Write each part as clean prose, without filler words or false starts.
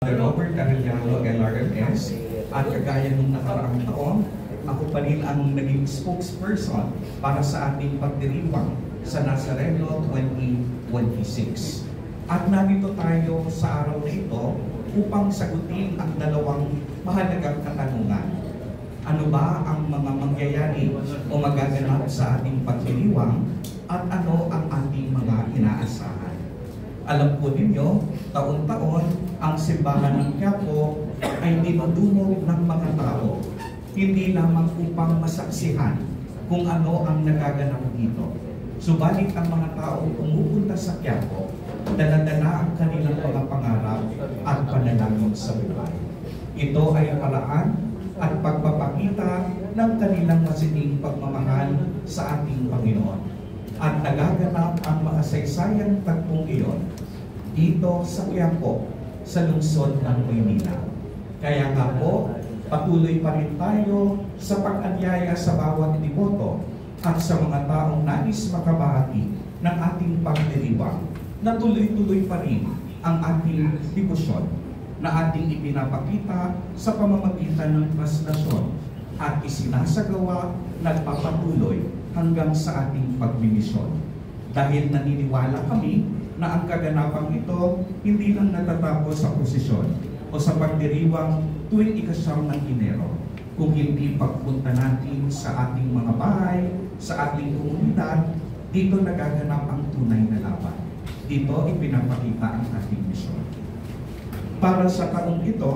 Robert Arellano, LRMS, at kagaya nung nakaraang taon, ako pa rin ang naging spokesperson para sa ating pagdiriwang sa Nazareno 2026. At narito tayo sa araw na ito upang sagutin ang dalawang mahalagang katanungan. Ano ba ang mga mangyayari o magaganap sa ating pagdiriwang at ano ang ating mga inaasahan? Alam po ninyo, taon-taon ang simbahan ng Quiapo ay dinudumog ng mga tao, hindi lamang upang masaksihan kung ano ang nagaganap dito. Subalit ang mga tao pumupunta sa Quiapo, dala-dala ang kanilang mga pangarap at panalangin sa buhay. Ito ay paraan at pagpapakita ng kanilang masining pagmamahal sa ating Panginoon. At nagaganap ang mga saysayang tagpong iyon dito sa Quiapo, sa lungsod ng Maynila. Kaya nga po, patuloy pa rin tayo sa pag-anyaya sa bawat deboto at sa mga taong nais makabahagi ng ating pagdiriwang na tuloy-tuloy pa rin ang ating debosyon na ating ipinapakita sa pamamagitan ng translasyon at isinasagawa nagpapatuloy hanggang sa ating pagmimisyon. Dahil naniniwala kami na ang kaganapang ito hindi lang natatapos sa posisyon o sa pagdiriwang tuwing ika-9 ng Enero, kung hindi pagpunta natin sa ating mga bahay, sa ating komunidad, dito nagaganap ang tunay na laban. Dito ipinapakita ang ating misyon. Para sa taong ito,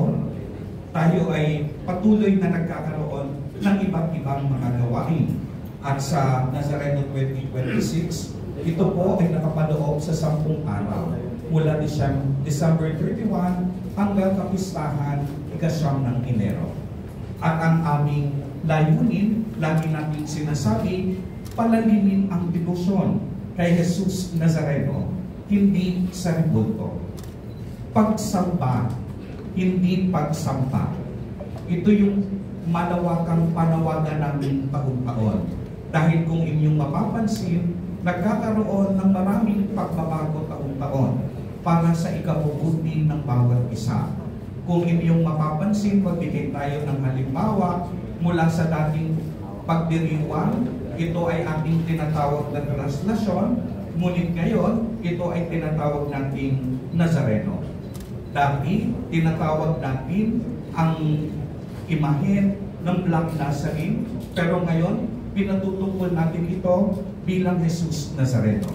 tayo ay patuloy na nagkakaroon ng iba't ibang mga gawain. At sa Nazareno 2026, ito po ay nakapaloob sa 10 araw mula December 31 hanggang kapistahan ika-9 ng Enero. At ang aming layunin, lagi natin sinasabi, palalimin ang debosyon kay Jesus Nazareno, hindi sa rebulto. Pagsamba, hindi pagsampa. Ito yung malawakang panawagan namin taon-taon. Dahil kung inyong mapapansin, nagkakaroon ng maraming pagbabago taon-taon para sa ikabubuti ng bawat isa. Kung inyong mapapansin, magbigay tayo ng halimbawa mula sa dating pagdiriwang, ito ay ating tinatawag na translasyon, ngunit ngayon, ito ay tinatawag nating Nazareno. Dati, tinatawag natin ang imahen ng Black Nazarene, pero ngayon, pinatutukoy natin ito bilang Jesus Nazareno.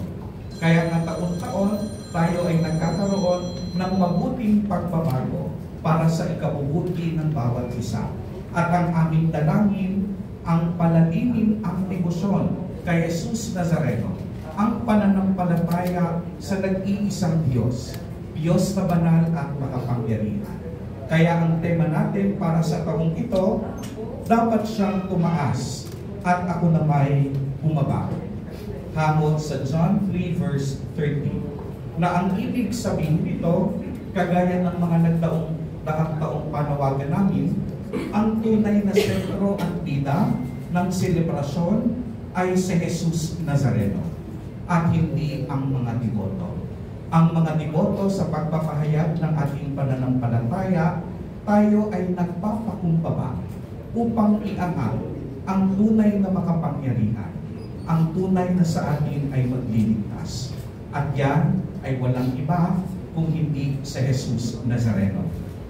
Kaya nga taon-taon, tayo ay nagkakaroon ng mabuting pagbabago para sa ikabubuti ng bawat isa. At ang aming dalangin, ang palalimin ang debosyon kay Jesus Nazareno, ang pananampalataya sa nag-iisang Diyos, Diyos na banal at makapangyarihan. Kaya ang tema natin para sa taong ito, dapat siyang tumaas at ako na may bumaba. Hamon sa John 3 verse 30, na ang ibig sabihin nito, kagaya ng mga nagtaong panawagan namin, ang tunay na sentro at bida ng selebrasyon ay si Jesus Nazareno at hindi ang mga deboto. Ang mga deboto sa pagpapahayag ng ating pananampalataya, tayo ay nagpapakumbaba upang iangat ang tunay na makapangyarihan, ang tunay na sa atin ay magliligtas. At yan ay walang iba kung hindi sa Jesus Nazareno.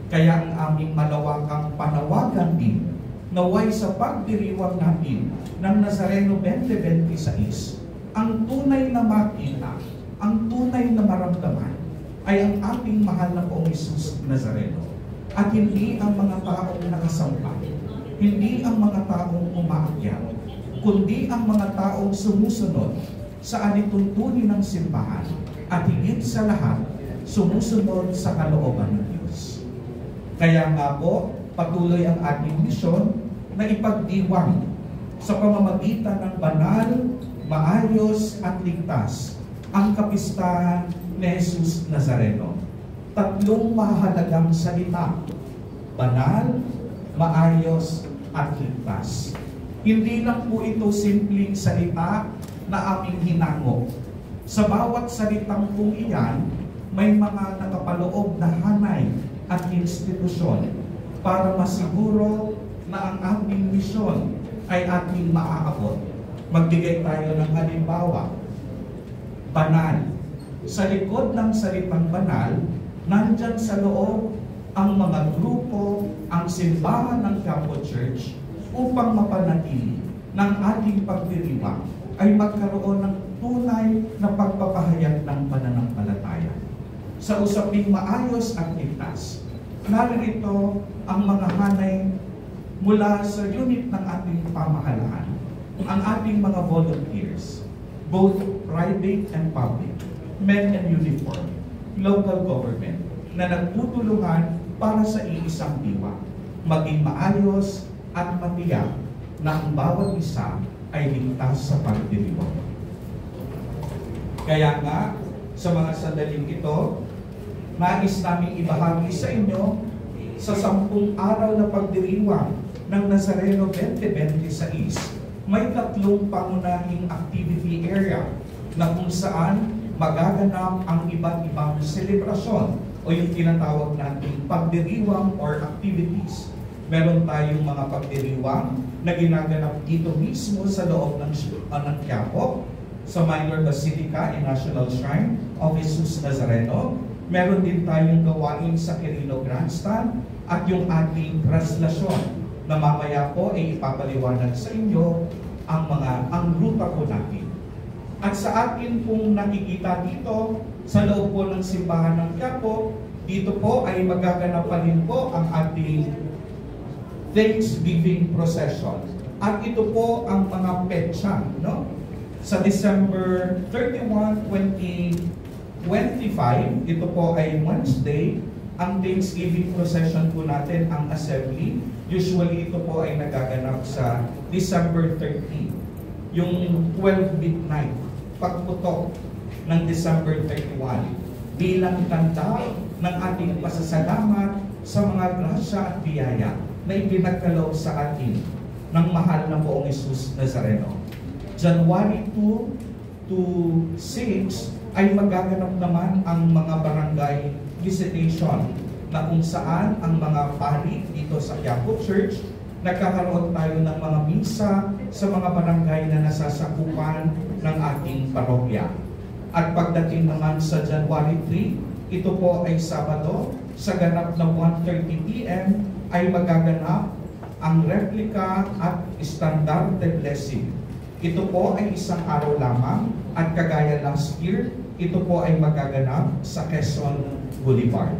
Kaya ang aming malawakang panawagan din, naway sa pagdiriwang natin ng Nazareno 2026, ang tunay na makita, ang tunay na maramdaman ay ang ating mahal na Poong Jesus Nazareno. At hindi ang mga taong nakasampa, hindi ang mga taong umaakyat, kundi ang mga taong sumusunod sa alituntunin ng simbahan at higit sa lahat, sumusunod sa kalooban ng Diyos. Kaya nga po, patuloy ang ating misyon na ipagdiwang sa pamamagitan ng banal, maayos at ligtas ang kapistahan ni Jesus Nazareno. 3 mahalagang salita: banal, maayos at ligtas. Hindi lang po ito simpleng salita na aming hinango. Sa bawat salitang pong iyan, may mga nakapaloob na hanay at institusyon para masiguro na ang ating misyon ay ating maaabot. Magbigay tayo ng halimbawa. Banal. Sa likod ng salitang banal, nandyan sa loob ang mga grupo, ang simbahan ng Quiapo Church upang mapanatili ng ating pagdiriwang ay magkaroon ng tunay na pagpapahayag ng pananampalataya. Sa usaping maayos at ligtas, narito ang mga hanay mula sa unit ng ating pamahalaan, ang ating mga volunteers, both private and public, men in uniform, local government, na nagtutulungan para sa iisang diwa, maging maayos at matiyak na ang bawat isa ay ligtas sa pagdiriwang. Kaya nga, sa mga sandaling ito, nais namin ibahagi sa inyo sa 10 araw na pagdiriwang ng Nazareno 2026, may 3 pangunahing activity area na kung saan magaganap ang iba't ibang selebrasyon o yung tinatawag nating pagdiriwang or activities. Meron tayong mga pagdiriwang na ginaganap dito mismo sa loob ng Quiapo, sa Minor Basilica and National Shrine of Jesus Nazareno. Meron din tayong gawain sa Quirino Grandstand at yung ating traslasyon na mamaya po ay ipapaliwanag sa inyo ang ruta po natin. At sa atin pong nakikita dito sa loob po ng simbahan ng Quiapo, dito po ay magaganap pa rin po ang ating Thanksgiving procession. At ito po ang mga petsa, no? Sa December 31, 2025, ito po ay Wednesday, ang Thanksgiving procession po natin, ang assembly. Usually ito po ay nagaganap sa December 30, yung 12 midnight, pagputok ng December 31, bilang tanda ng ating pasasalamat sa mga grasya at biyaya na ipinagkaloob sa atin ng mahal na poong Jesus Nazareno. January 2 to 6 ay magaganap naman ang mga barangay visitation na kung saan ang mga pari dito sa Quiapo Church nagkakaroon tayo ng mga misa sa mga barangay na nasasakupan ng ating parokya. At pagdating naman sa January 3, ito po ay Sabado, sa ganap na 1:30 p.m. ay magaganap ang replika at standard de blessing. Ito po ay isang araw lamang at kagaya last year, ito po ay magaganap sa Quezon Boulevard.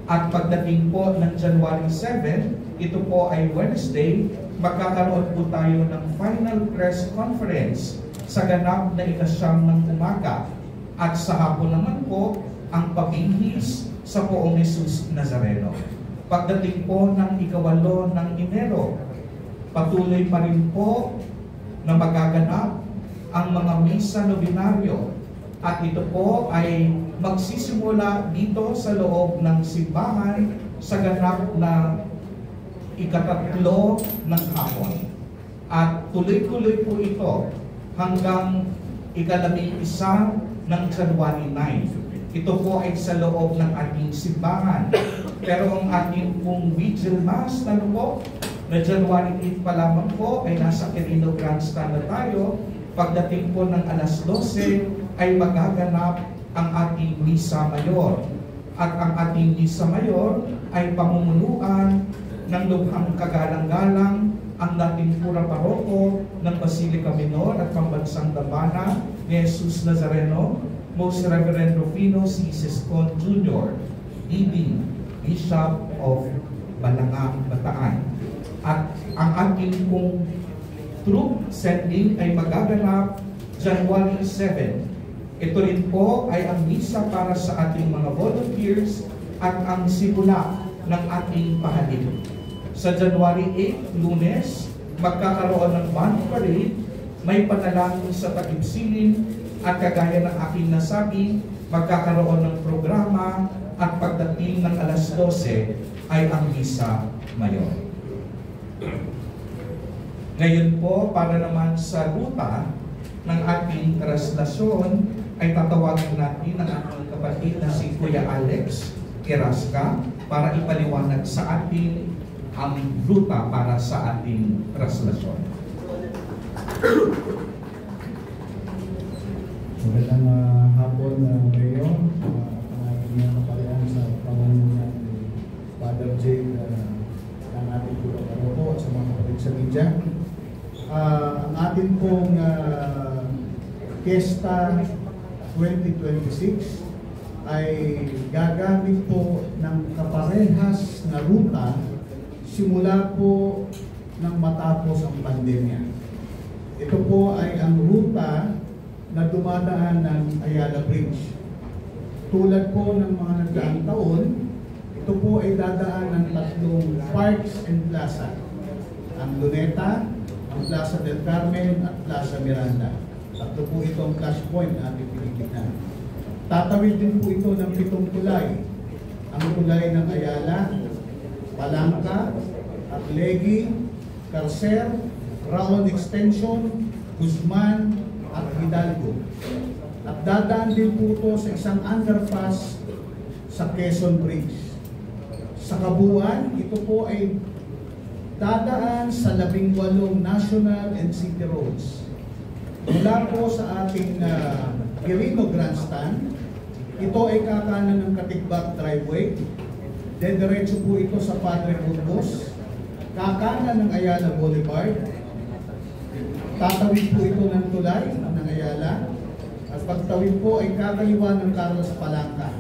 At pagdating po ng January 7, ito po ay Wednesday, magkakaroon po tayo ng final press conference sa ganap na 9 ng umaga. At sa hapon naman po, ang pabihis sa poong Jesus Nazareno. Pagdating po ng 8 ng Enero, patuloy pa rin po na magaganap ang mga misa novenaryo. At ito po ay magsisimula dito sa loob ng simbahan sa ganap na 3 ng hapon. At tuloy-tuloy po ito hanggang 11 ng January 9. Ito po ay sa loob ng ating simbahan. Pero ang ating pong Vigil Mass na na January 8 pa lamang po ay nasa Quirino Grandstand na tayo. Pagdating po ng alas 12 ay magaganap ang ating Misa Mayor. At ang ating Misa Mayor ay pamumunuan ng lubhang kagalang-galang ang dating pura paroko ng Basilica Minor at Pambansang Dambana ni Jesus Nazareno, Most Reverend Rufino C. Siscon Jr., ED, Bishop of Balangang, Bataan. At ang ating pong troop sending ay magaganap January 7. Ito rin po ay ang misa para sa ating mga volunteers at ang simula ng ating pahalin. Sa January 8, Lunes, magkakaroon ng band parade, may panalangin sa tagibsilin at kagaya ng aking nasabi, magkakaroon ng programa at pagdating ng alas 12 ay ang Misa Mayor. Ngayon po, para naman sa ruta ng ating traslasyon, ay tatawagin natin ang ating kapatid na si Kuya Alex Irasca para ipaliwanag sa atin ang ruta para sa ating traslasyon. Magandang hapon, Mayor, ang ating kapalayan sa pamumunan ni Father Jay ng ating kulong po at sa mga kapatid sa media. Ang ating pong Fiesta 2026 ay gagamit po ng kaparehas na ruta simula po nang matapos ang pandemya. Ito po ay ang ruta na dumadaan ng Ayala Bridge. Tulad po ng mga nagdaang taon, ito po ay dadaan ng tatlong parks and plaza. Ang Luneta, ang Plaza del Carmen at Plaza Miranda. Tatlo po itong flashpoint na ating pinitignan. Tatawid din po ito ng 7 tulay. Ang tulay ng Ayala, Palangka, Arlegui, Carcer, Raon Extension, Guzman, at Hidalgo. At dadaan din po ito sa isang underpass sa Quezon Bridge. Sa kabuuan, ito po ay dadaan sa 18 national and city roads. Mula po sa ating Quirino Grandstand, ito ay kakanan ng Katigbak Driveway. Dediretso po ito sa Padre Burgos, kakanan ng Ayala Boulevard. Tatawid po ito ng tulay ng Ayala at pagtawid po ay kakaliwa ng Carlos Palangka.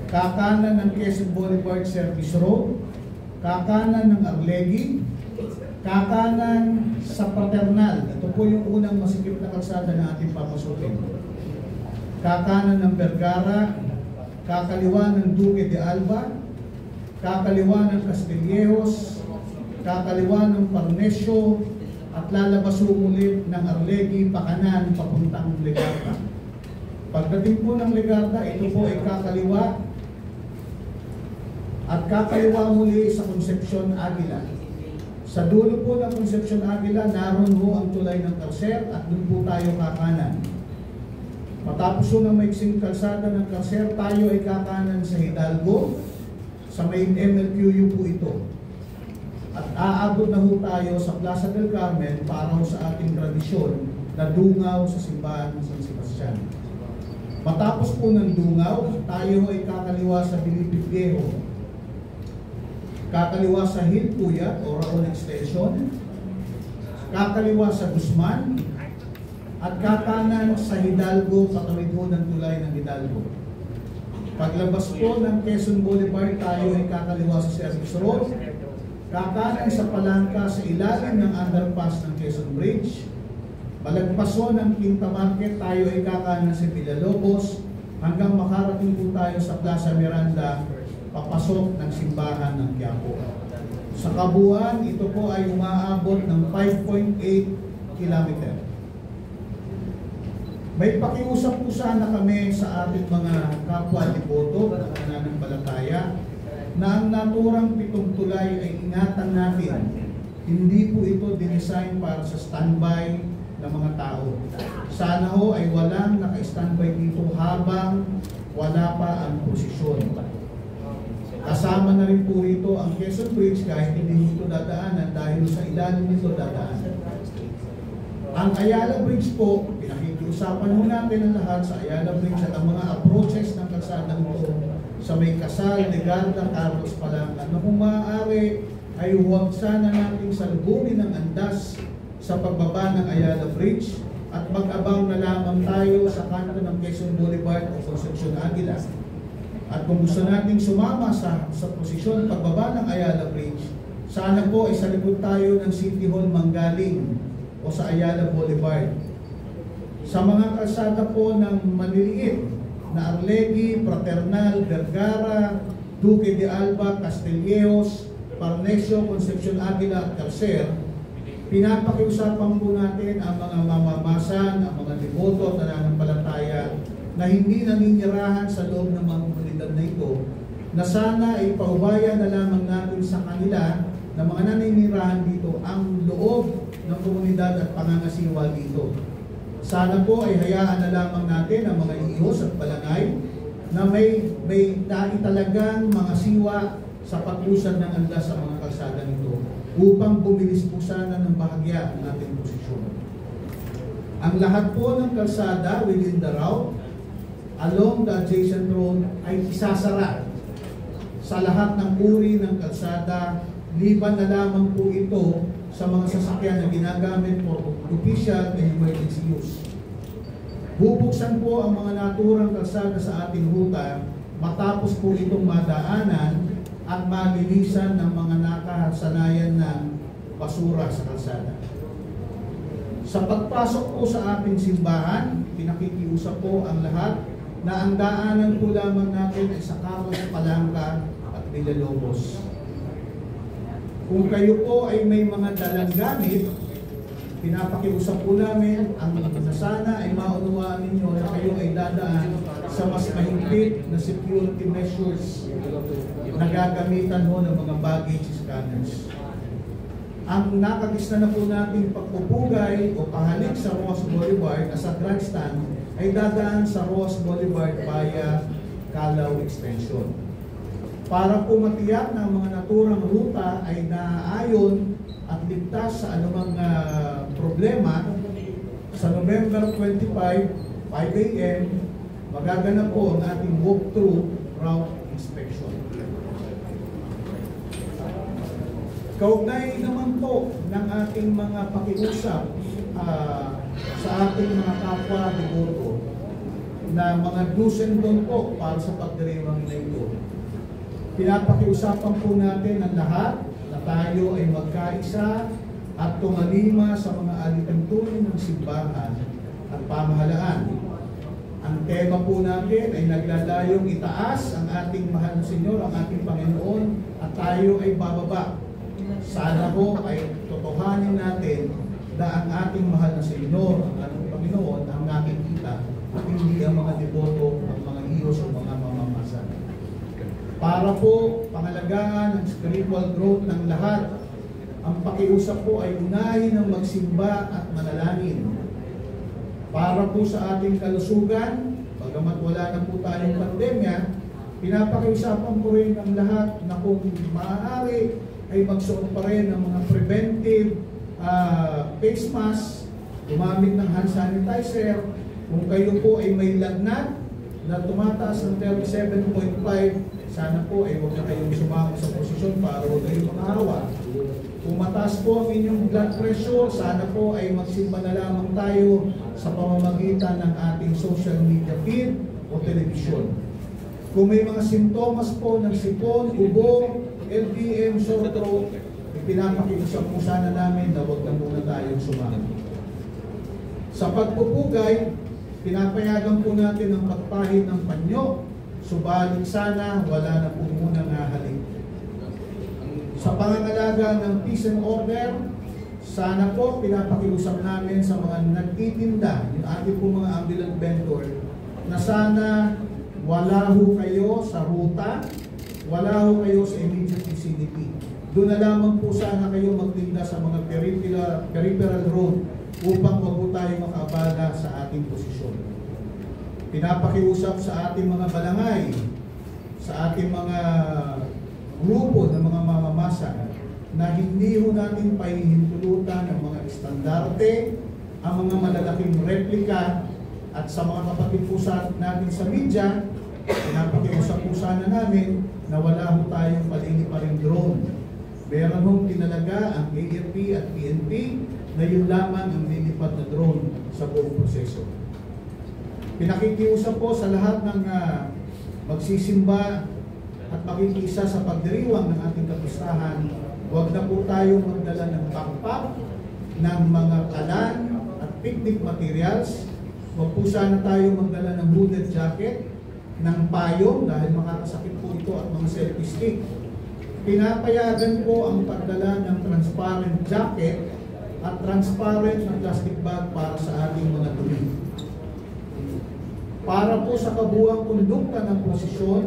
Kakanan ng Quezon Boulevard Service Road, kakanan ng Arlegui, kakanan sa Paternal. Ito po yung unang masikip na kalsada na ating papasukin. Kakanan ng Vergara, kakaliwa ng Duque de Alba, kakaliwa ng Castillejos, kakaliwa ng Parnesio, at lalabas ulit ng Arlegui pakanan papuntang Legarda. Pagdating po ng Legarda, ito po ay kakaliwa at kakaliwa muli sa Concepcion Aguila. Sa dulo po ng Concepcion Aguila, naroon ho ang tulay ng Carcer at doon po tayo kakanan. Matapos po ng maiksing kalsada ng Carcer, tayo ay kakanan sa Hidalgo, sa main MLQU po ito. At aabot na ho tayo sa Plaza del Carmen para ho sa ating tradisyon na dungaw sa simbahan ng San Sebastian. Matapos po ng dungaw, tayo ay kakaliwa sa Bilibid Viejo, kakaliwa sa Hill Puyat o Raon Extension, kakaliwa sa Guzman, at kakanan sa Hidalgo, patawid po ng tulay ng Hidalgo. Paglabas po ng Quezon Boulevard, tayo ay kakaliwa sa Service Road, kakanan sa Palangka sa ilalim ng underpass ng Quezon Bridge. Malagpas po ng Quinta Market, tayo ay kakanan sa Villalobos hanggang makarating po tayo sa Plaza Miranda, papasok ng simbahan ng Quiapo. Sa kabuuan, ito po ay umaabot ng 5.8 kilometer. May pakiusap po sana kami sa ating mga kapwa deboto at mananampalataya na ang naturang 7 tulay ay ingatan natin. Hindi po ito dinesign para sa standby ng mga tao. Sana ho ay walang naka-standby dito habang wala pa ang posisyon. Kasama na rin po ito ang Quezon Bridge kahit hindi ito dadaanan dahil sa ilalim nito dadaanan. Ang Ayala Bridge po, pinakikiusapan ho natin ang lahat sa Ayala Bridge at ang mga approaches ng kalsada nito sa may Casal, Legarda, Carlos Palangka na kung maaari ay huwag sana natin salubungin ng andas sa pagbaba ng Ayala Bridge at mag-abang na lamang tayo sa kanto ng Quezon Boulevard o Concepcion Aguila. At kung gusto nating sumama sa posisyon pagbaba ng Ayala Bridge, sana po ay sa likod tayo ng City Hall Manggaling o sa Ayala Boulevard. Sa mga kalsada po ng maliliit na Arlegui, Fraternal, Vergara, Duque de Alba, Castillejos, Parnesio, Concepcion Aguila at Carcer, pinapakiusapan po natin ang mga mamamasan, ang mga deboto at nananampalataya na hindi naninirahan sa loob ng mga komunidad na ito, na sana ay paubayan na lamang natin sa kanila na mga naninirahan dito ang loob ng komunidad at pangangasiwa dito. Sana po ay hayaan na lamang natin ang mga ihos at balangay na may naitalagang mga siwa sa pag-usad ng andas sa mga kalsada nito upang bumilis po sana ng bahagya ang ating posisyon. Ang lahat po ng kalsada within the route along the adjacent road ay isasara sa lahat ng uri ng kalsada, liban na lamang po ito sa mga sasakyan na ginagamit for official and emergency use. Bubuksan po ang mga naturang kalsada sa ating ruta matapos po itong madaanan at malinisan ng mga nakasanayan ng basura sa kalsada. Sa pagpasok po sa ating simbahan, pinakikiusap po ang lahat na ang daanan po lamang natin ay sa Carlos Palangka at Villalobos. Kung kayo po ay may mga dalang gamit, pinapakiusap po namin ang sana ay maunawaan ninyo na kayo ay dadaan sa mas mahigpit na security measures na gagamitan mo ng mga baggage scanners. Ang nakagis na po nating pagpupugay o pahalik sa Ross Boulevard na sa grandstand ay dadaan sa Ross Boulevard via Calao Extension. Para po matiyak na ang mga naturang ruta ay naaayon at ligtas sa anumang problema, sa November 25, 5 a.m., magaganap po ang ating walk-through route inspection. Kaugnay naman po ng ating mga pakiusap sa ating mga kapwa devoto na mga do's and don't po para sa pagdiriwang na ito. Pinapakiusapan po natin ang lahat na tayo ay magkaisa at tumalima sa mga alituntunin ng simbahan at pamahalaan. Ang tema po natin ay naglalayong itaas ang ating mahal na Senyor, ang ating Panginoon, at tayo ay bababa. Sana po ay totohanin natin na ang ating mahal na Senyor, ang ating Panginoon, ang nakikita at hindi ang mga deboto, ang mga hiyos o mga mamamasa. Para po pangalagaan ang spiritual growth ng lahat, ang pakiusap po ay unahin ng magsimba at manalangin. Para po sa ating kalusugan, bagamat wala na po tayong pandemya, pinapakiusapan po rin ang lahat na kung maaari ay magsuot pa rin ng mga preventive face mask, gumamit ng hand sanitizer. Kung kayo po ay may lagnat na tumataas ng 37.5, sana po ay huwag na kayong sumama sa posisyon para huwag kayong makahawa. Kung mataas po ang inyong blood pressure, sana po ay magsimba na lamang tayo sa pamamagitan ng ating social media feed o telebisyon. Kung may mga simptomas po ng sipon, ubo, LPM, sore throat, pinapakiusap po sana namin na huwag na muna tayong sumama. Sa pagpupugay, pinapayagan po natin ang pagpahid ng panyo, subalit sana wala na po muna halik. Sa pangangalaga ng peace and order, sana po pinapakiusap namin sa mga nagtitinda, yung ating po mga ambulant vendor, na sana wala ho kayo sa ruta, wala ho kayo sa immediate vicinity. Doon na lamang po sana kayo magtinda sa mga peripheral road upang wag po tayo makaabala sa ating posisyon. Pinapakiusap sa ating mga balangay, sa ating mga grupo ng mga mamamasa na hindi ho natin pahihintulutan ng mga estandarte, ang mga malalaking replika, at sa mga kapatid po natin sa media, pinapakiusap po sana namin na wala ho tayong paliliparing drone. Meron hong tinalaga ang AFP at PNP na yun lamang ang lilipad na drone sa buong proseso. Pinakikiusap po sa lahat ng magsisimba at makikisa sa pagdiriwang ng ating kapistahan, huwag na po tayong magdala ng backpack, ng mga kalan at picnic materials. Huwag po sana tayo magdala ng hooded jacket, ng payong dahil makakasakit po ito at mga selfie stick. Pinapayagan po ang pagdala ng transparent jacket at transparent na plastic bag para sa ating mga dumi. Para po sa kabuuang kondukta ng posisyon,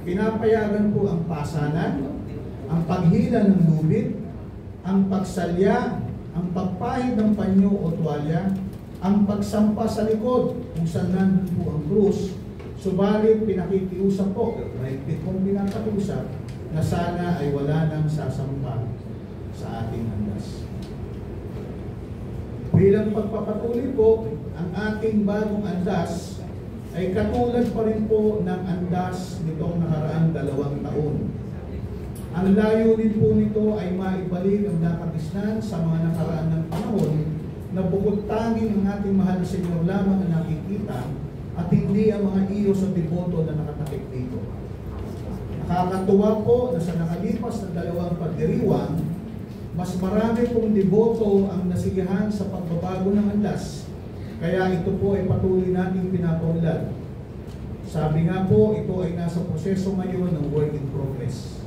pinapayagan po ang pasanan, ang paghila ng lubid, ang pagsalya, ang pagpahid ng panyo o tuwalya, ang pagsampa sa likod kung saan nandun po ang krus, Subalit pinakikiusap po, mahigpit kong pinakiusap na sana ay wala nang sasampa sa ating andas. Bilang pagpapatuloy po, ang ating bagong andas ay katulad pa rin po ng andas nitong nakaraang 2 taon. Ang layunin po nito ay maibalik ang nakagisnan sa mga nakaraan ng panahon na bukod tanging ang ating mahal na Senyor lamang na nakikita at hindi ang mga iyos at deboto na nakatakip dito. Nakakatuwa po na sa nakalipas na 2 pagdiriwang, mas marami pong deboto ang nasiyahan sa pagbabago ng andas. Kaya ito po ay patuloy nating pinapaunlad. Sabi nga po, ito ay nasa proseso ngayon ng work in progress.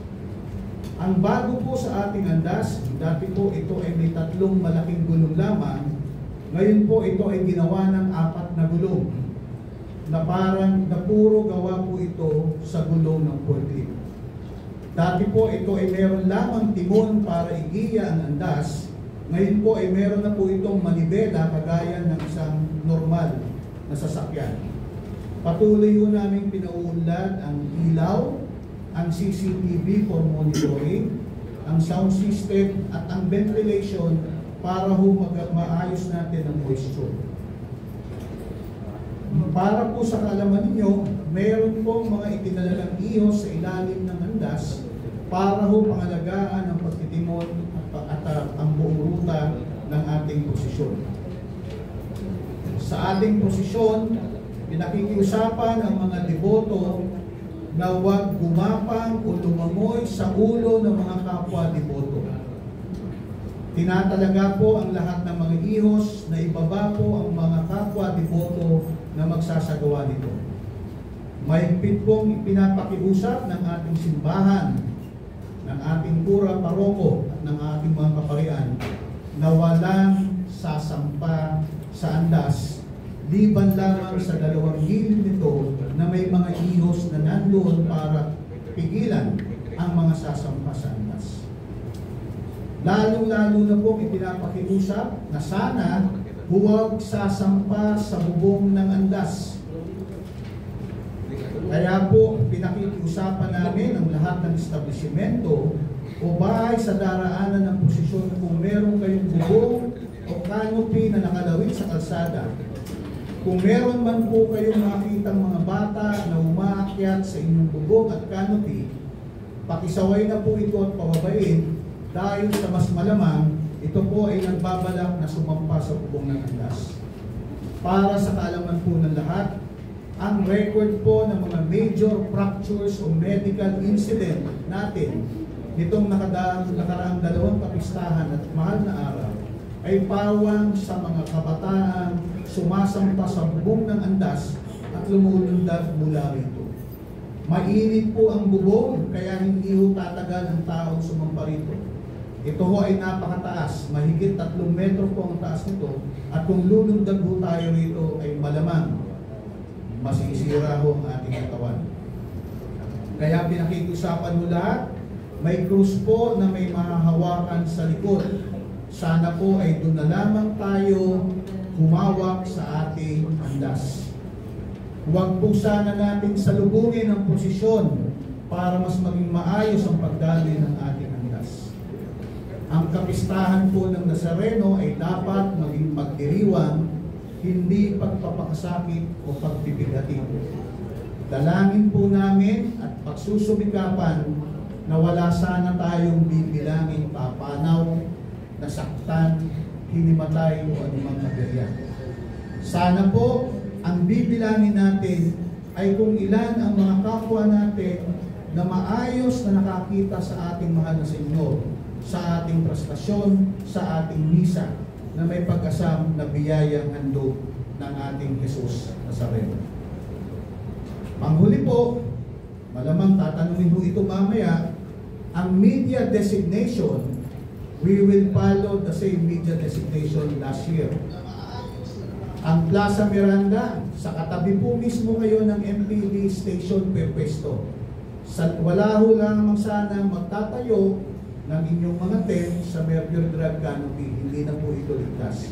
Ang bago po sa ating andas, dati po ito ay may 3 malaking gulong lamang. Ngayon po ito ay ginawa ng 4 na gulong na parang na puro gawa po ito sa gulong ng forklift. Dati po ito ay meron lamang timon para igiya ang andas. Ngayon po ay meron na po itong manibela kagaya ng isang normal na sasakyan. Patuloy po namin pinauunlad ang ilaw, ang CCTV for monitoring, ang sound system at ang ventilation para ho maayos natin ang moisture. Para po sa kaalaman ninyo, mayroon pong mga itinalagang ihos sa ilalim ng andas para ho pangalagaan ang pagtitimon at ang buong ruta ng ating posisyon. Sa ating posisyon, pinakikiusapan ang mga deboto na huwag gumapang o lumangoy sa ulo ng mga kapwa deboto. Tinatalaga po ang lahat ng mga ihos na ibaba po ang mga kapwa deboto na magsasagawa nito. Mahigpit pong ipinapakiusap ng ating simbahan, ng ating pura paroko at ng ating mga kaparian na walang sasampa sa andas liban lamang sa 2 gilid nito na may mga ihos na nandoon para pigilan ang mga sasampa sa andas. Lalong-lalo na po ipinapakiusap na sana huwag sasampa sa bubong ng andas. Kaya po pinakikiusapan namin ang lahat ng establishmento o bahay sa daraanan ng posisyon kung meron kayong bubong o canopy na nakalawit sa kalsada. Kung meron man po kayong makitang mga bata na umaakyat sa inyong bubong at canopy, pakisaway na po ito at pababain dahil sa mas malamang ito po ay nagbabalak na sumampa sa bubong ng andas. Para sa kaalaman po ng lahat, ang record po ng mga major fractures o medical incident natin nitong nakaraang 2 kapistahan at mahal na araw ay pawang sa mga kabataang sumasampa sa bubong ng andas at lumulundag mula rito. Mainit po ang bubong kaya hindi ho tatagal ang taong sumampa rito. Ito ho ay napakataas, mahigit 3 metro po ang taas nito at kung lulundag ho tayo rito ay malamang masisira ho ang ating katawan. Kaya pinakikiusapan mo lahat, may krus po na may mahahawakan sa likod. Sana po ay doon na lamang tayo humawak sa ating andas. Huwag po sana natin salubungin ang posisyon para mas maging maayos ang pagdaloy ng ating andas. Ang kapistahan po ng Nazareno ay dapat maging pagdiriwang, hindi pagpapakasakit o pagpipigati. Dalangin po namin at pagsusumikapan na wala sana tayong bibilangin papanaw, nasaktan, hinimatay o anumang materya. Sana po ang bibilangin natin ay kung ilan ang mga kapwa natin na maayos na nakakita sa ating mahal na Senyor, sa ating prestasyon, sa ating misa, na may pag-asam na biyayang handog ng ating Jesus Nazareno. Panghuli po, malamang tatanungin mo ito mamaya, ang media designation, we will follow the same media designation last year. Ang Plaza Miranda, sa katabi po mismo ngayon ng MPD station pwesto. Wala ho lamang sana magtatayo ng inyong mga tent sa Mercury Drive canopy, hindi na po ito ligtas.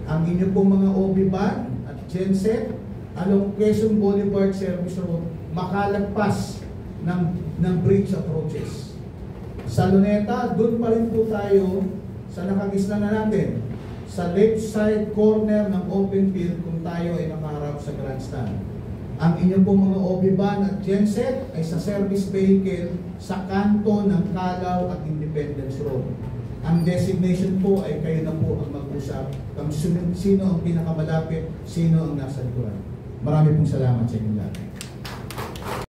Ang inyong pong mga OB van at genset along Quezon Boulevard Service Road, makalagpas ng bridge approaches. Sa Luneta, doon pa rin po tayo sa nakagisna na natin, sa left side corner ng open field kung tayo ay nakaharap sa grandstand. Ang inyong pong mga OB van at genset ay sa service vehicle sa kanto ng Calao at Independence Road. Ang designation po ay kayo na po ang mag-usap kung sino ang pinakamalapit, sino ang nasa likuran. Marami pong salamat sa inyo lahat.